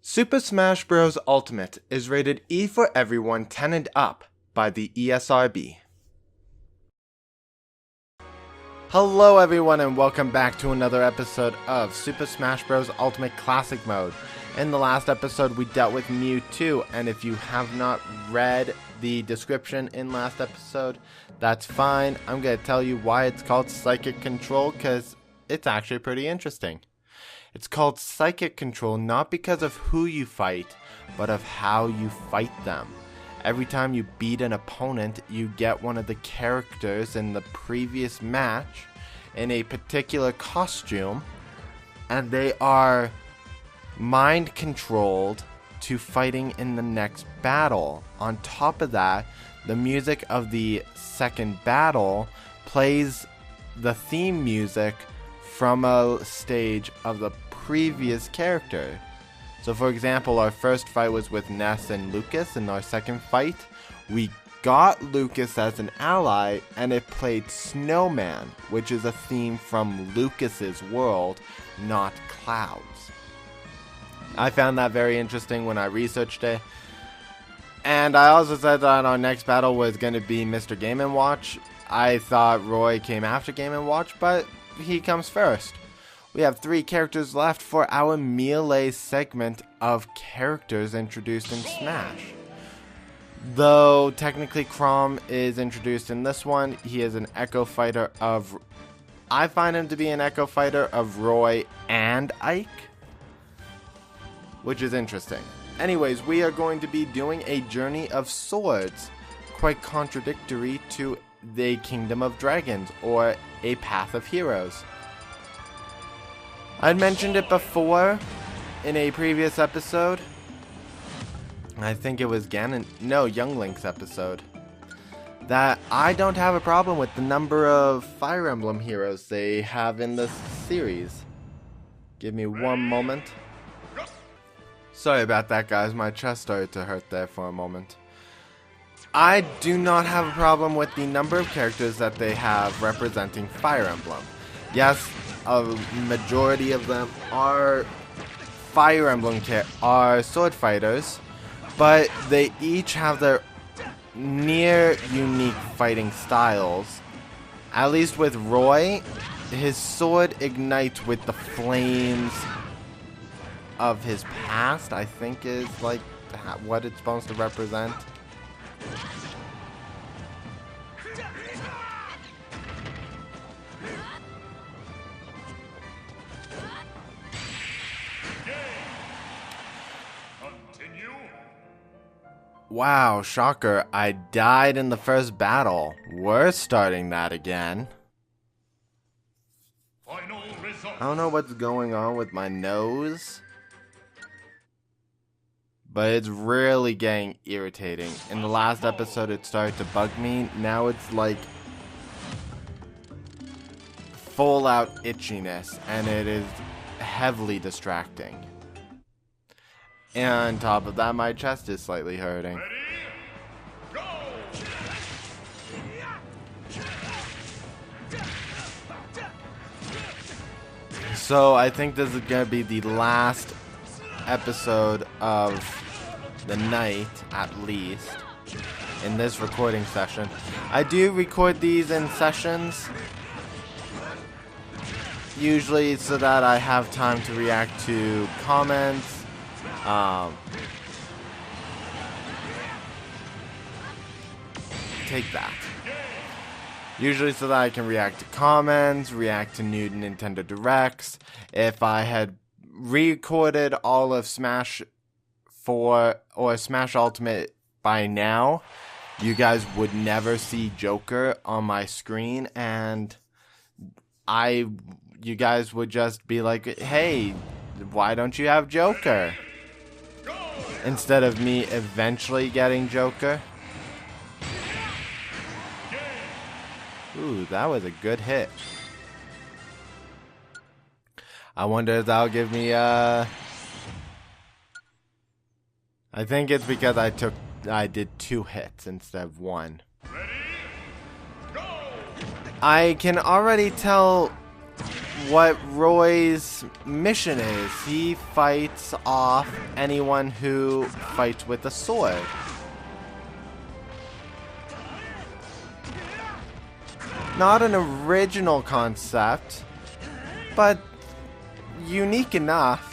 Super Smash Bros. Ultimate is rated E for everyone 10 and up by the ESRB. Hello everyone and welcome back to another episode of Super Smash Bros. Ultimate Classic Mode. In the last episode we dealt with Mewtwo, and if you have not read the description in last episode, that's fine. I'm going to tell you why it's called Psychic Control, because it's actually pretty interesting. It's called Psychic Control not because of who you fight, but of how you fight them. Every time you beat an opponent, you get one of the characters in the previous match in a particular costume, and they are mind controlled to fighting in the next battle. On top of that, the music of the second battle plays the theme music from a stage of the previous character. So for example, our first fight was with Ness and Lucas. In our second fight, we got Lucas as an ally, and it played Snowman, which is a theme from Lucas's world, not Cloud's. I found that very interesting when I researched it. And I also said that our next battle was going to be Mr. Game & Watch. I thought Roy came after Game & Watch, but he comes first. We have 3 characters left for our melee segment of characters introduced in Smash. Though technically Chrom is introduced in this one, he is an Echo Fighter of... I find him to be an Echo Fighter of Roy and Ike, which is interesting. Anyways, we are going to be doing a Journey of Swords, quite contradictory to the Kingdom of Dragons, or a Path of Heroes. I'd mentioned it before in a previous episode. I think it was Young Link's episode. That I don't have a problem with the number of Fire Emblem heroes they have in this series. Give me one moment. Sorry about that, guys. My chest started to hurt there for a moment. I do not have a problem with the number of characters that they have representing Fire Emblem. Yes, a majority of them are Fire Emblem are sword fighters, but they each have their near unique fighting styles. At least with Roy, his sword ignites with the flames of his past, I think is like what it's supposed to represent. Wow, shocker, I died in the first battle. We're starting that again. I don't know what's going on with my nose, but it's really getting irritating. In the last episode it started to bug me. Now it's like full out itchiness, and it is heavily distracting. And on top of that, my chest is slightly hurting. So I think this is going to be the last episode of the night, at least, in this recording session. I do record these in sessions, usually so that I have time to react to comments. Take that. Usually so that I can react to comments, react to new Nintendo Directs. If I had recorded all of Smash 4 or Smash Ultimate by now, you guys would never see Joker on my screen, and you guys would just be like, hey, why don't you have Joker? Instead of me eventually getting Joker. Ooh, that was a good hit. I wonder if that'll give me I think it's because I did 2 hits instead of 1. I can already tell what Roy's mission is. He fights off anyone who fights with a sword. Not an original concept, but unique enough.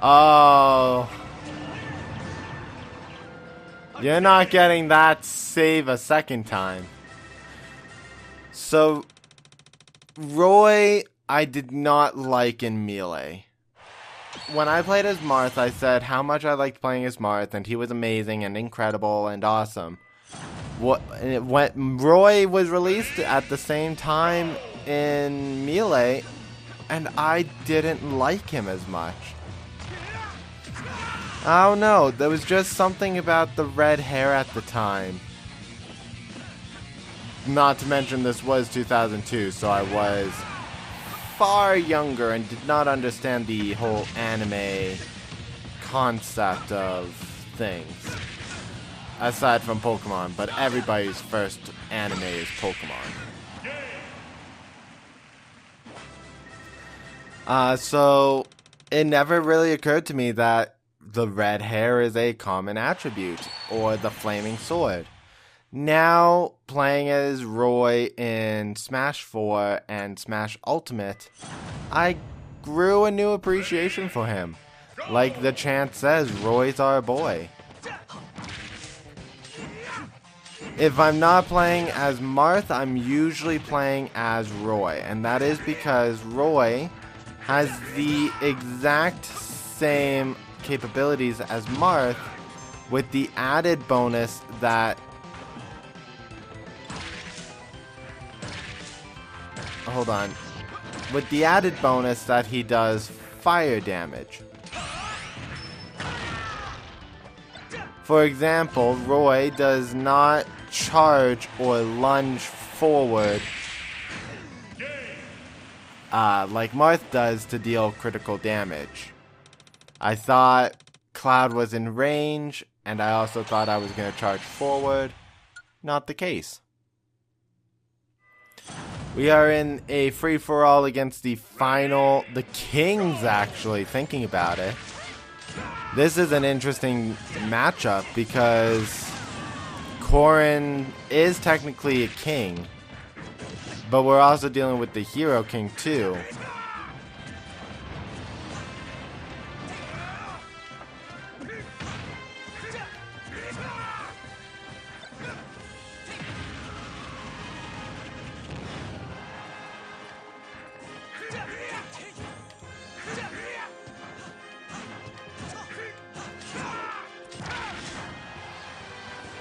Oh. You're not getting that save a second time. So, Roy, I did not like in Melee. When I played as Marth, I said how much I liked playing as Marth, and he was amazing and incredible and awesome. When Roy was released at the same time in Melee, and I didn't like him as much. I don't know, there was just something about the red hair at the time. Not to mention this was 2002, so I was far younger and did not understand the whole anime concept of things. Aside from Pokemon, but everybody's first anime is Pokemon. So it never really occurred to me that the red hair is a common attribute, or the flaming sword. Now, playing as Roy in Smash 4 and Smash Ultimate, I grew a new appreciation for him. Like the chant says, Roy's our boy. If I'm not playing as Marth, I'm usually playing as Roy, and that is because Roy has the exact same capabilities as Marth, with the added bonus that he does fire damage. For example, Roy does not charge or lunge forward like Marth does to deal critical damage. I thought Cloud was in range, and I also thought I was going to charge forward. Not the case. We are in a free-for-all against the Kings, actually, thinking about it. This is an interesting matchup because Corrin is technically a king, but we're also dealing with the Hero King too.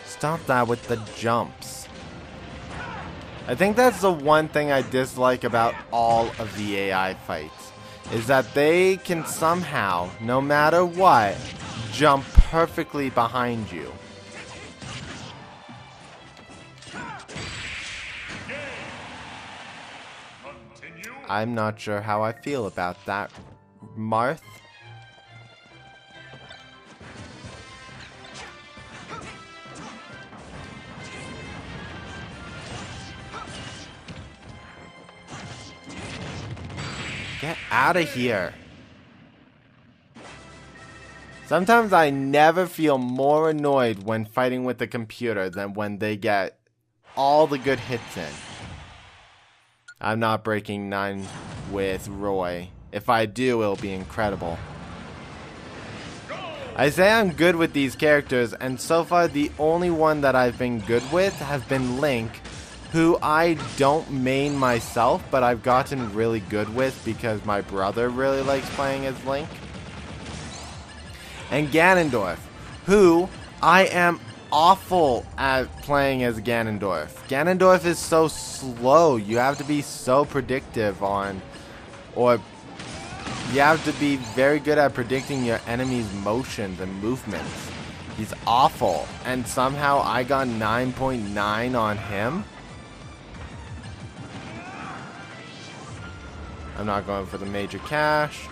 Stop that with the jumps. I think that's the one thing I dislike about all of the AI fights, is that they can somehow, no matter what, jump perfectly behind you. I'm not sure how I feel about that, Marth. Get out of here. Sometimes I never feel more annoyed when fighting with the computer than when they get all the good hits in. I'm not breaking none with Roy. If I do, it'll be incredible. I say I'm good with these characters, and so far the only one that I've been good with has been Link, who I don't main myself, but I've gotten really good with because my brother really likes playing as Link. And Ganondorf, who I am awful at playing as Ganondorf. Ganondorf is so slow. You have to be so predictive on, or you have to be very good at predicting your enemy's motions and movements. He's awful. And somehow I got 9.9 on him. I'm not going for the major cash.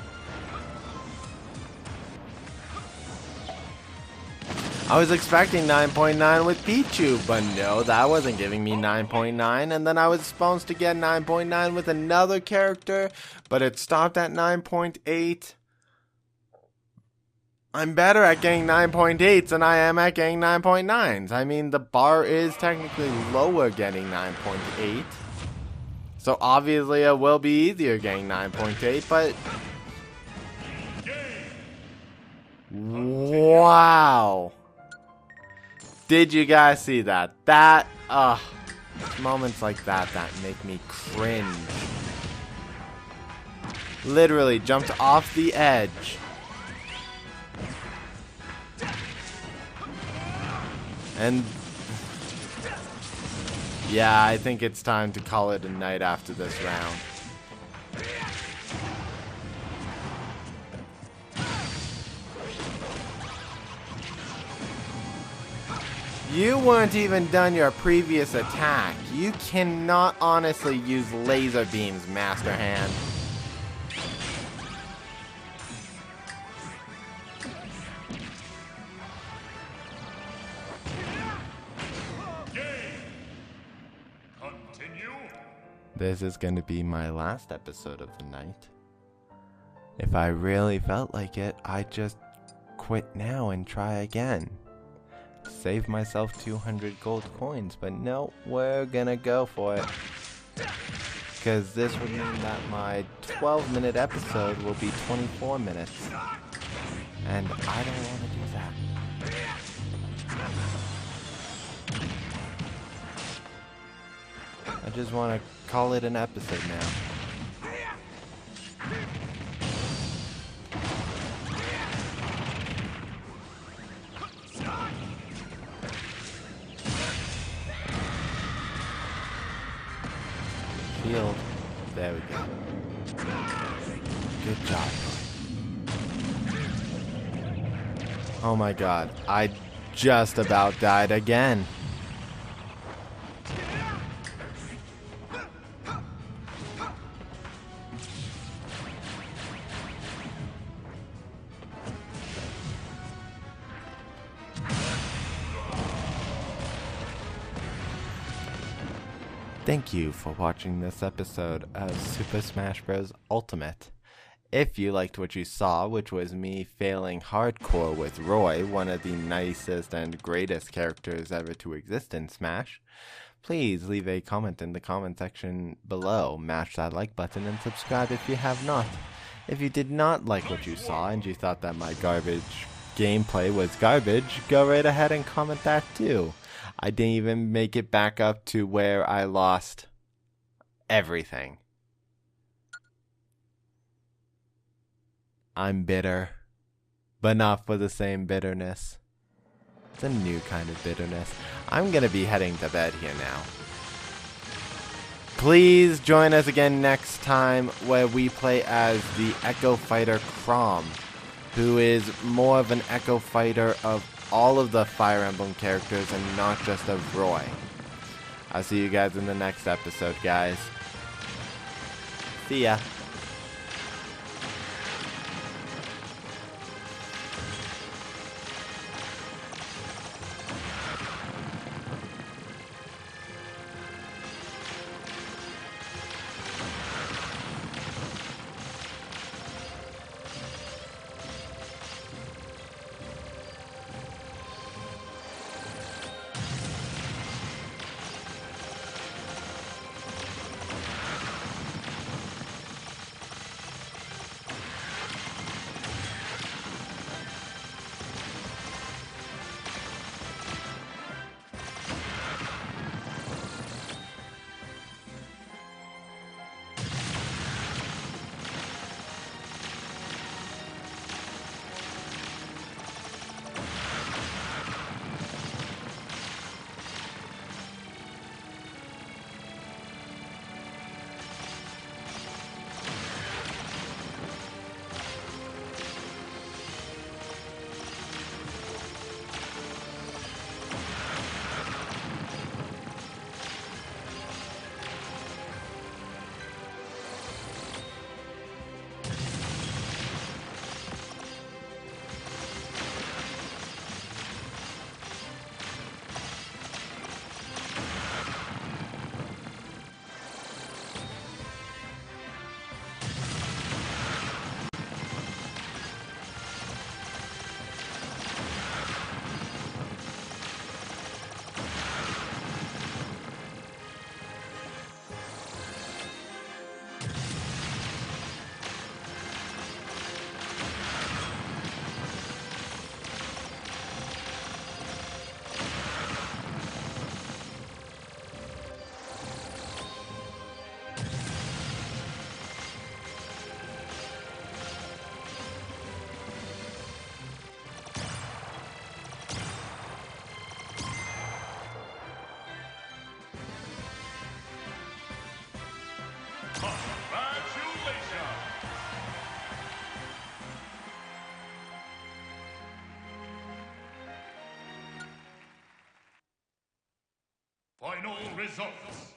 I was expecting 9.9 with Pichu, but no, that wasn't giving me 9.9. And then I was supposed to get 9.9 with another character, but it stopped at 9.8. I'm better at getting 9.8s than I am at getting 9.9s. I mean, the bar is technically lower getting 9.8. So obviously it will be easier getting 9.8, but... Wow. Did you guys see that? Moments like that make me cringe. Literally jumped off the edge. And yeah, I think it's time to call it a night after this round. You weren't even done your previous attack. You cannot honestly use laser beams, Master Hand. This is going to be my last episode of the night. If I really felt like it, I'd just quit now and try again. Save myself 200 gold coins, but no, we're gonna go for it. Because this would mean that my 12-minute episode will be 24 minutes. And I don't want to do that. I just want to call it an episode now. Shield. There we go. Good job. Oh my god. I just about died again. Thank you for watching this episode of Super Smash Bros. Ultimate. If you liked what you saw, which was me failing hardcore with Roy, one of the nicest and greatest characters ever to exist in Smash, please leave a comment in the comment section below, mash that like button, and subscribe if you have not. If you did not like what you saw and you thought that my garbage gameplay was garbage, go right ahead and comment that too. I didn't even make it back up to where I lost everything. I'm bitter, but not for the same bitterness. It's a new kind of bitterness. I'm gonna be heading to bed here now. Please join us again next time where we play as the Echo Fighter Chrom, who is more of an Echo Fighter of all of the Fire Emblem characters and not just of Roy. I'll see you guys in the next episode, guys. See ya. Congratulations! Final results.